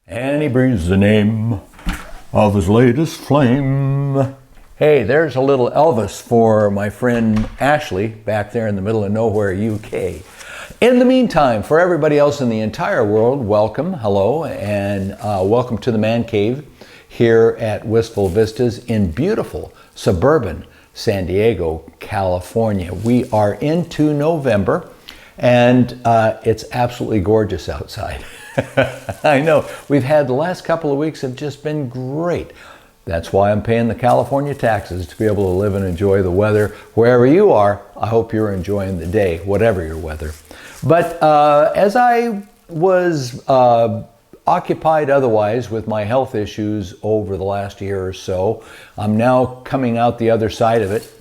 And he breathes the name of his latest flame. Hey, there's a little Elvis for my friend Ashley back there in the middle of nowhere, UK. In the meantime, for everybody else in the entire world, welcome, hello, and welcome to the Man Cave here at Wistful Vistas in beautiful suburban San Diego, California. We are into November, and it's absolutely gorgeous outside. I know, we've had the last couple of weeks have just been great. That's why I'm paying the California taxes, to be able to live and enjoy the weather wherever you are. I hope you're enjoying the day, whatever your weather. But as I was occupied otherwise with my health issues over the last year or so, I'm now coming out the other side of it,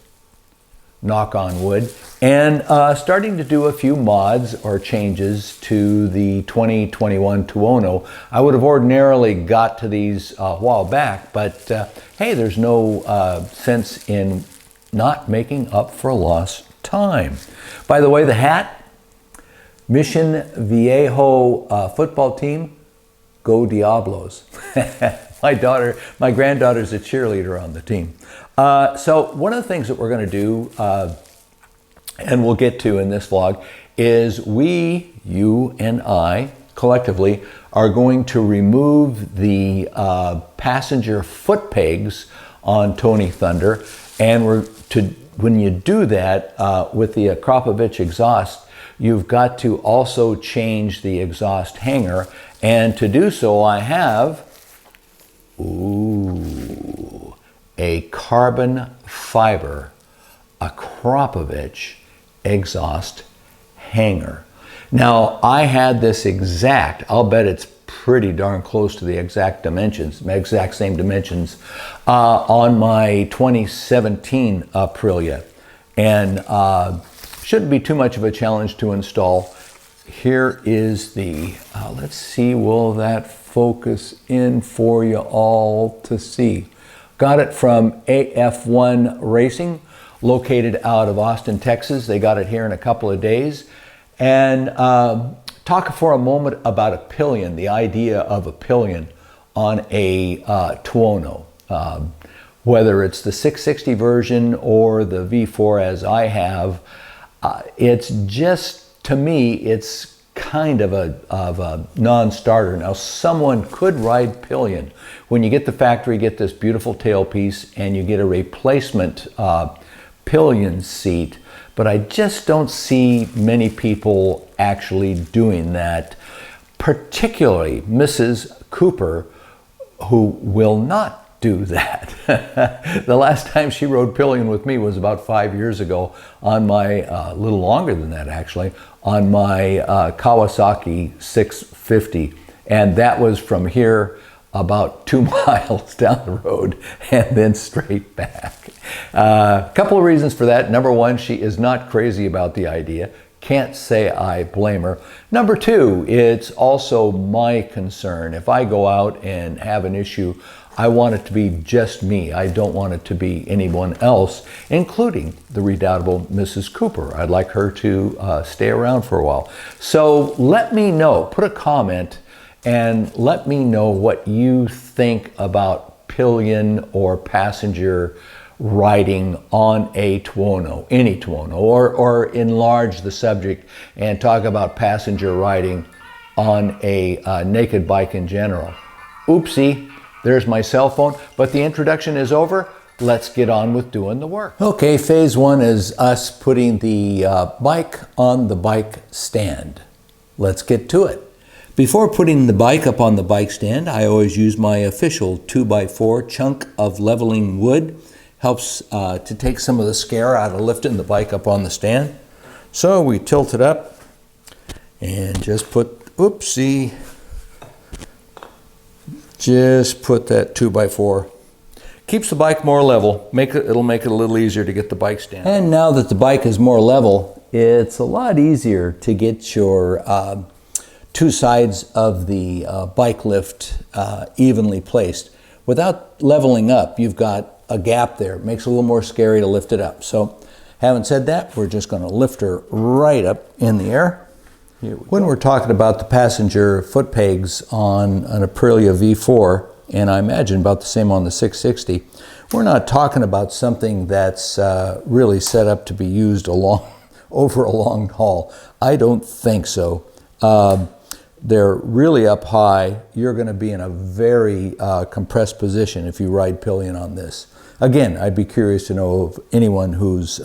knock on wood, and starting to do a few mods or changes to the 2021 Tuono. I would have ordinarily got to these a while back, but hey, there's no sense in not making up for lost time. By the way, the hat, Mission Viejo football team, go Diablos. My granddaughter's a cheerleader on the team. So one of the things that we're going to do, and we'll get to in this vlog, is we, you and I, collectively, are going to remove the passenger foot pegs on Tony Thunder. And when you do that with the Akrapovic exhaust, you've got to also change the exhaust hanger. And to do so, I have a carbon fiber Akrapovic exhaust hanger. Now, I had this exact, I'll bet it's pretty darn close to the exact dimensions, exact same dimensions, on my 2017 Aprilia. And shouldn't be too much of a challenge to install. Here is the, let's see, will that focus in for you all to see. Got it from AF1 Racing, located out of Austin, Texas. They got it here in a couple of days. And talk for a moment about a pillion, the idea of a pillion on a Tuono. Whether it's the 660 version or the V4 as I have, it's just, to me, it's kind of a non-starter. Now, someone could ride pillion. When you get the factory, you get this beautiful tailpiece and you get a replacement pillion seat, but I just don't see many people actually doing that, particularly Mrs. Cooper, who will not do that. The last time she rode pillion with me was about 5 years ago on my, a little longer than that actually, on my Kawasaki 650. And that was from here about 2 miles down the road and then straight back. A couple of reasons for that. Number one, she is not crazy about the idea. Can't say I blame her. Number two, it's also my concern. If I go out and have an issue, I want it to be just me. I don't want it to be anyone else, including the redoubtable Mrs. Cooper. I'd like her to stay around for a while. So let me know, put a comment, and let me know what you think about pillion or passenger riding on a Tuono, any Tuono, or enlarge the subject and talk about passenger riding on a naked bike in general. Oopsie, there's my cell phone, but the introduction is over. Let's get on with doing the work. Okay, phase one is us putting the bike on the bike stand. Let's get to it. Before putting the bike up on the bike stand, I always use my official 2x4 chunk of leveling wood. Helps to take some of the scare out of lifting the bike up on the stand. So we tilt it up and just put, oopsie, just put that 2x4. Keeps the bike more level. It'll make it a little easier to get the bike stand. And now that the bike is more level, it's a lot easier to get your two sides of the bike lift evenly placed. Without leveling up, you've got a gap there. It makes it a little more scary to lift it up. So having said that, we're just going to lift her right up in the air When we're talking about the passenger foot pegs on an Aprilia V4, and I imagine about the same on the 660, we're not talking about something that's really set up to be used over a long haul. I don't think so. They're really up high. You're going to be in a very compressed position if you ride pillion on this. Again, I'd be curious to know of anyone who's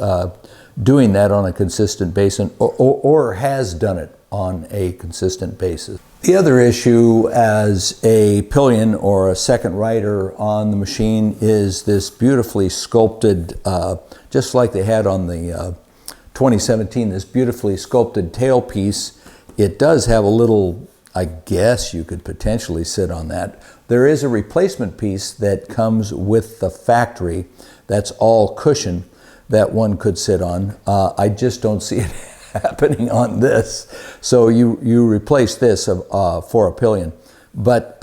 doing that on a consistent basis or has done it on a consistent basis. The other issue as a pillion or a second rider on the machine is this beautifully sculpted, just like they had on the 2017, this beautifully sculpted tailpiece. It does have a little, I guess you could potentially sit on that. There is a replacement piece that comes with the factory that's all cushion that one could sit on. I just don't see it happening on this. So you replace this for a pillion. But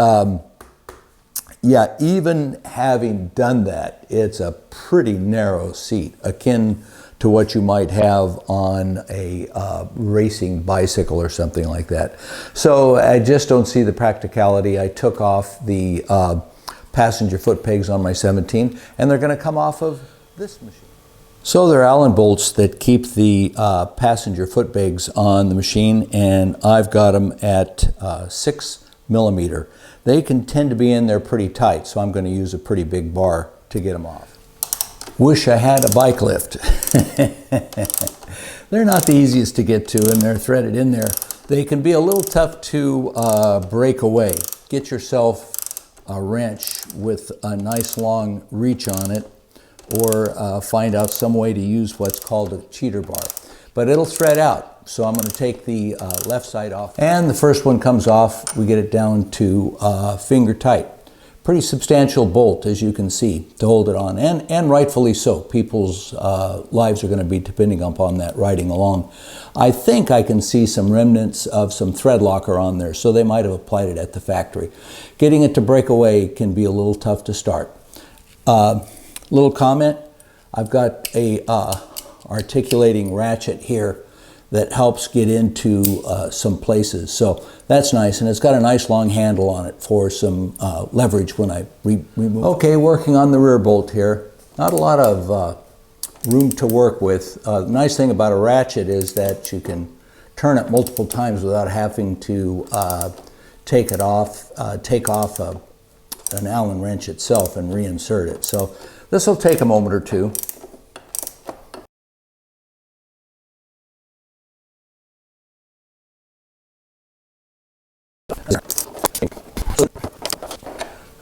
yeah, even having done that, it's a pretty narrow seat, akin to what you might have on a racing bicycle or something like that. So I just don't see the practicality. I took off the passenger foot pegs on my 17, and they're going to come off of this machine. So they're Allen bolts that keep the passenger foot pegs on the machine, and I've got them at 6 millimeter. They can tend to be in there pretty tight, so I'm going to use a pretty big bar to get them off. Wish I had a bike lift. They're not the easiest to get to, and they're threaded in there. They can be a little tough to break away. Get yourself a wrench with a nice long reach on it, or find out some way to use what's called a cheater bar. But it'll thread out, so I'm going to take the left side off. And the first one comes off, we get it down to finger tight. Pretty substantial bolt, as you can see, to hold it on, and rightfully so. People's lives are going to be depending upon that riding along. I think I can see some remnants of some thread locker on there, so they might have applied it at the factory. Getting it to break away can be a little tough to start. Little comment, I've got a articulating ratchet here that helps get into some places. So that's nice, and it's got a nice long handle on it for some leverage when I remove. Okay, working on the rear bolt here. Not a lot of room to work with. The nice thing about a ratchet is that you can turn it multiple times without having to take off an Allen wrench itself and reinsert it. So this will take a moment or two.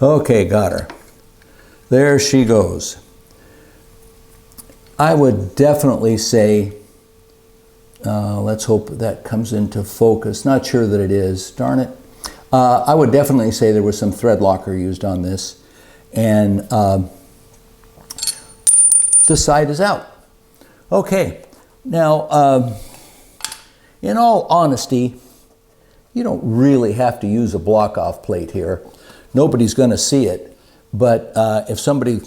Okay, got her. There she goes. I would definitely say, let's hope that comes into focus. Not sure that it is, darn it. I would definitely say there was some thread locker used on this, and the side is out. Okay, now in all honesty, you don't really have to use a block-off plate here. Nobody's going to see it, but if somebody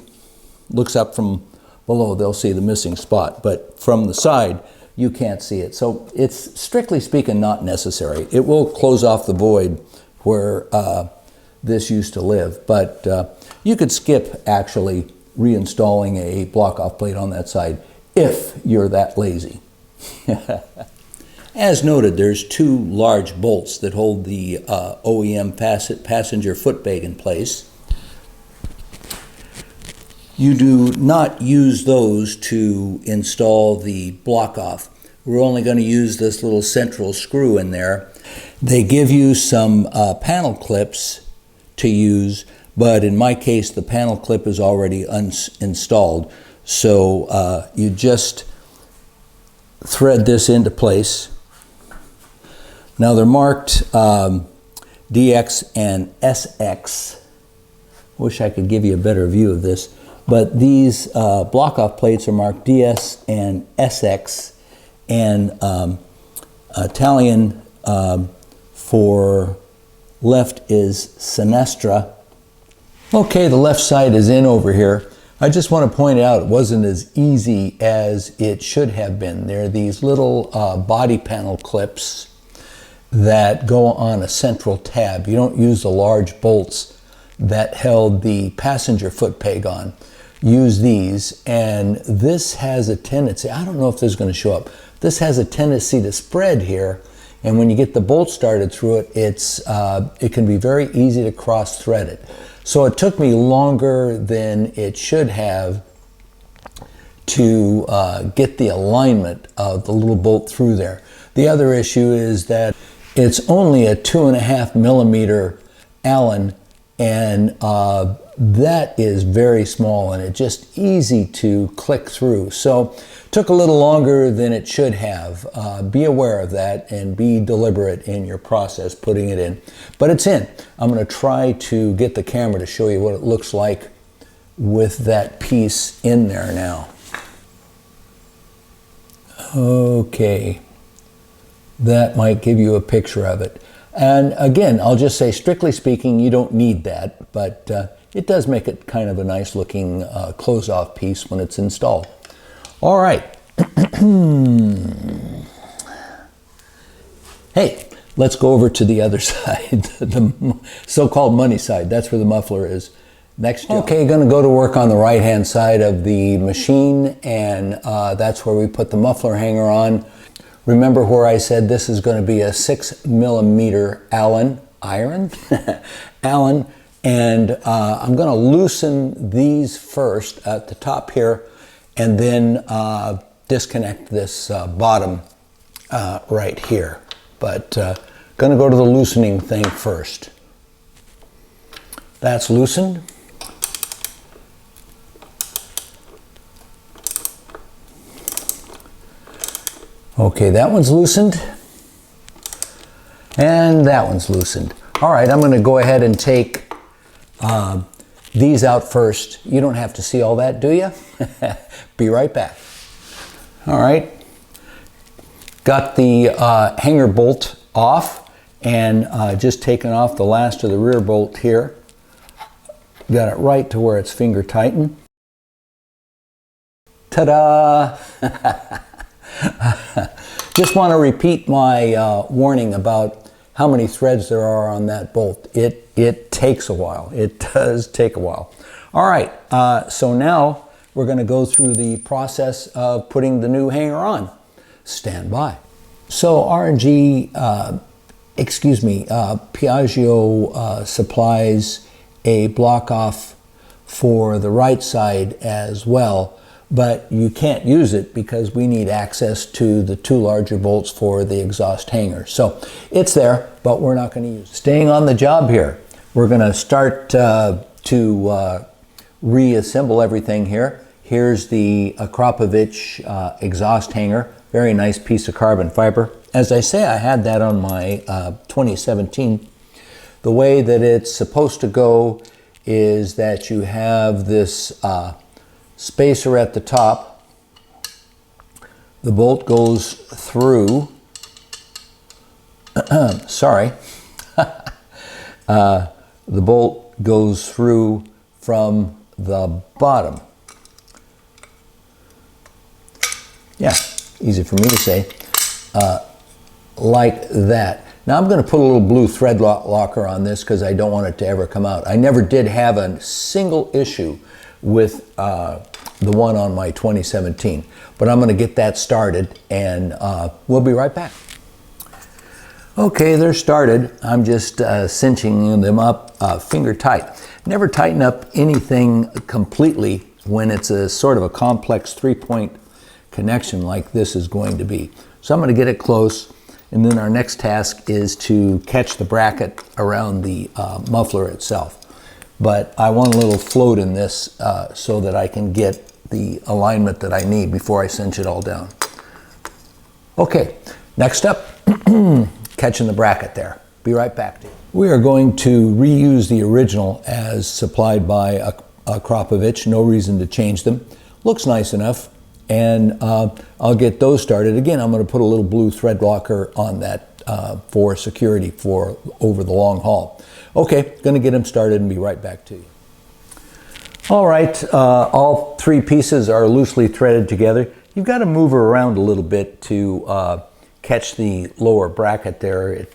looks up from below, they'll see the missing spot. But from the side, you can't see it. So it's, strictly speaking, not necessary. It will close off the void where this used to live, but you could skip actually reinstalling a block-off plate on that side if you're that lazy. As noted, there's two large bolts that hold the OEM passenger foot peg in place. You do not use those to install the block-off. We're only going to use this little central screw in there. They give you some panel clips to use, but in my case, the panel clip is already installed. So you just thread this into place. Now they're marked DX and SX. Wish I could give you a better view of this, but these block-off plates are marked DS and SX, and Italian for left is Sinistra. Okay, the left side is in over here. I just want to point out it wasn't as easy as it should have been. There are these little body panel clips that go on a central tab. You don't use the large bolts that held the passenger foot peg on. Use these, and this has a tendency, I don't know if this is going to show up, this has a tendency to spread here, and when you get the bolt started through it, it can be very easy to cross thread it. So it took me longer than it should have to get the alignment of the little bolt through there. The other issue is that it's only a 2.5 millimeter Allen, and that is very small, and it's just easy to click through. So it took a little longer than it should have. Be aware of that and be deliberate in your process putting it in. But it's in. I'm going to try to get the camera to show you what it looks like with that piece in there now. Okay, that might give you a picture of it. And again, I'll just say, strictly speaking, you don't need that, but it does make it kind of a nice looking close-off piece when it's installed. All right. Hey, let's go over to the other side, the so-called money side. That's where the muffler is. Next job. Okay, going to go to work on the right-hand side of the machine, and that's where we put the muffler hanger on. Remember where I said this is going to be a 6 millimeter Allen, Allen, and I'm going to loosen these first at the top here, and then disconnect this bottom right here. But going to go to the loosening thing first. That's loosened. Okay, that one's loosened, and that one's loosened. All right, I'm going to go ahead and take these out first. You don't have to see all that, do you? Be right back. All right, got the hanger bolt off, and just taken off the last of the rear bolt here. Got it right to where it's finger tightened. Ta-da! Just want to repeat my warning about how many threads there are on that bolt. It takes a while. It does take a while. All right, so now we're going to go through the process of putting the new hanger on. Stand by. So Piaggio supplies a block off for the right side as well, but you can't use it because we need access to the two larger bolts for the exhaust hanger. So it's there, but we're not going to use it. Staying on the job here, we're going to start to reassemble everything here. Here's the Akrapovic exhaust hanger. Very nice piece of carbon fiber. As I say, I had that on my 2017. The way that it's supposed to go is that you have this spacer at the top. The bolt goes through. Sorry. The bolt goes through from the bottom. Yeah, easy for me to say. Like that. Now I'm going to put a little blue thread locker on this because I don't want it to ever come out. I never did have a single issue with the one on my 2017, but I'm going to get that started, and we'll be right back. Okay, they're started. I'm just cinching them up finger tight. Never tighten up anything completely when it's a sort of a complex three-point connection like this is going to be. So I'm going to get it close, and then our next task is to catch the bracket around the muffler itself. But I want a little float in this so that I can get the alignment that I need before I cinch it all down. Okay, next up, catching the bracket there. Be right back. We are going to reuse the original as supplied by Akrapovic. No reason to change them. Looks nice enough, and I'll get those started. Again, I'm going to put a little blue thread locker on that for security for over the long haul. Okay, going to get them started and be right back to you. All right, all three pieces are loosely threaded together. You've got to move her around a little bit to catch the lower bracket there.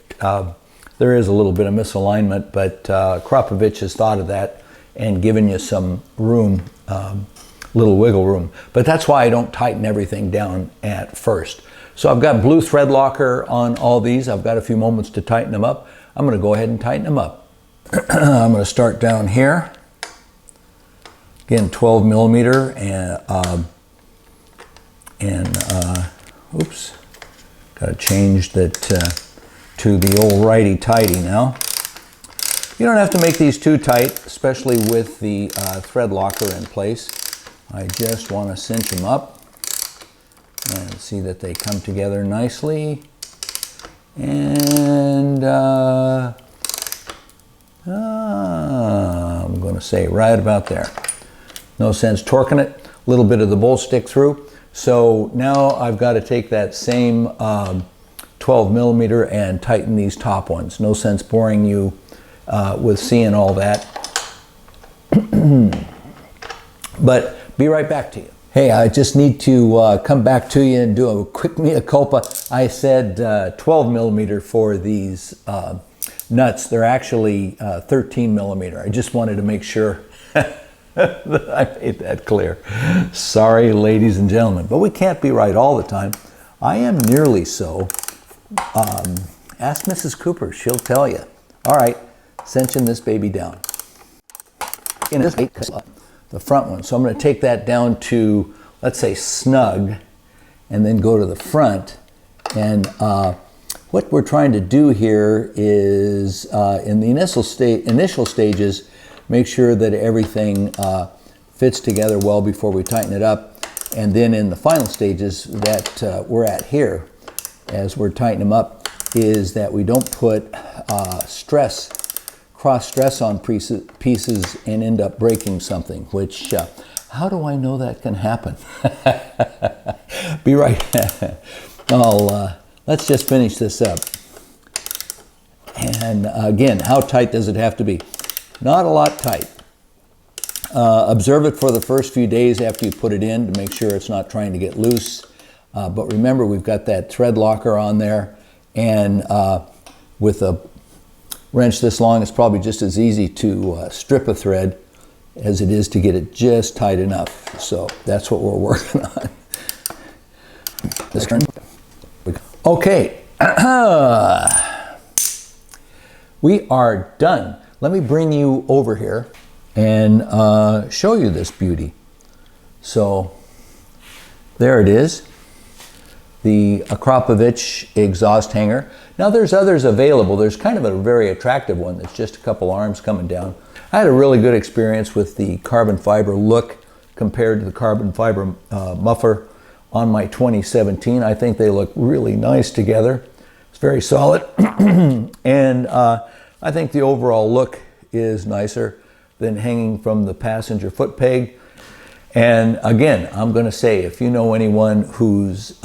there is a little bit of misalignment, but Akrapovic has thought of that and given you some room, little wiggle room. But that's why I don't tighten everything down at first. So I've got blue thread locker on all these. I've got a few moments to tighten them up. I'm going to go ahead and tighten them up. I'm going to start down here. Again, 12 millimeter oops, got to change that to the old righty-tighty now. You don't have to make these too tight, especially with the thread locker in place. I just want to cinch them up and see that they come together nicely. And I'm going to say right about there. No sense torquing it. A little bit of the bolt stick through. So now I've got to take that same 12 millimeter and tighten these top ones. No sense boring you with seeing all that. But be right back to you. Hey, I just need to come back to you and do a quick mea culpa. I said 12 millimeter for these nuts. They're actually 13 millimeter. I just wanted to make sure that I made that clear. Sorry, ladies and gentlemen, but we can't be right all the time. I am nearly so. Ask Mrs. Cooper, she'll tell you. All right, cinching this baby down. In this the front one. So I'm going to take that down to, let's say, snug, and then go to the front. And what we're trying to do here is, in the initial stages, make sure that everything fits together well before we tighten it up. And then in the final stages that we're at here, as we're tightening them up, is that we don't put cross stress on pieces and end up breaking something, which, how do I know that can happen? Be right. Let's just finish this up. And again, how tight does it have to be? Not a lot tight. Observe it for the first few days after you put it in to make sure it's not trying to get loose. But remember, we've got that thread locker on there, and with a wrench this long, it's probably just as easy to strip a thread as it is to get it just tight enough. So that's what we're working on. Okay, we are done. Let me bring you over here and show you this beauty. So there it is, the Akrapovic exhaust hanger. Now there's others available. There's kind of a very attractive one that's just a couple arms coming down. I had a really good experience with the carbon fiber look compared to the carbon fiber muffler on my 2017. I think they look really nice together. It's very solid. And I think the overall look is nicer than hanging from the passenger foot peg. And again, I'm going to say, if you know anyone who's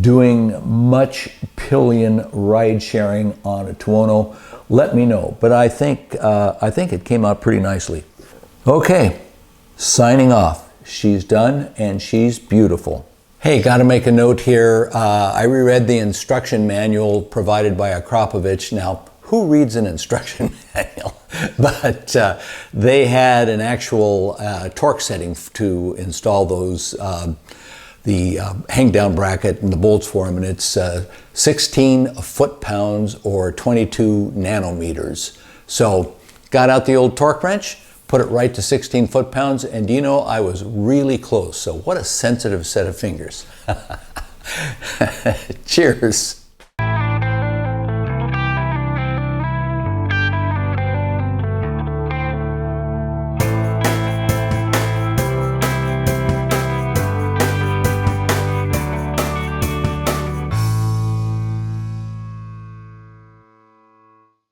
doing much pillion ride sharing on a Tuono, let me know. But I think it came out pretty nicely. Okay, signing off. She's done and she's beautiful. Hey, got to make a note here. I reread the instruction manual provided by Akrapovic. Now, who reads an instruction manual? But they had an actual torque setting to install those, the hang-down bracket and the bolts for them, and it's 16 foot-pounds or 22 nanometers. So got out the old torque wrench, put it right to 16 foot-pounds, and do you know, I was really close. So what a sensitive set of fingers. Cheers.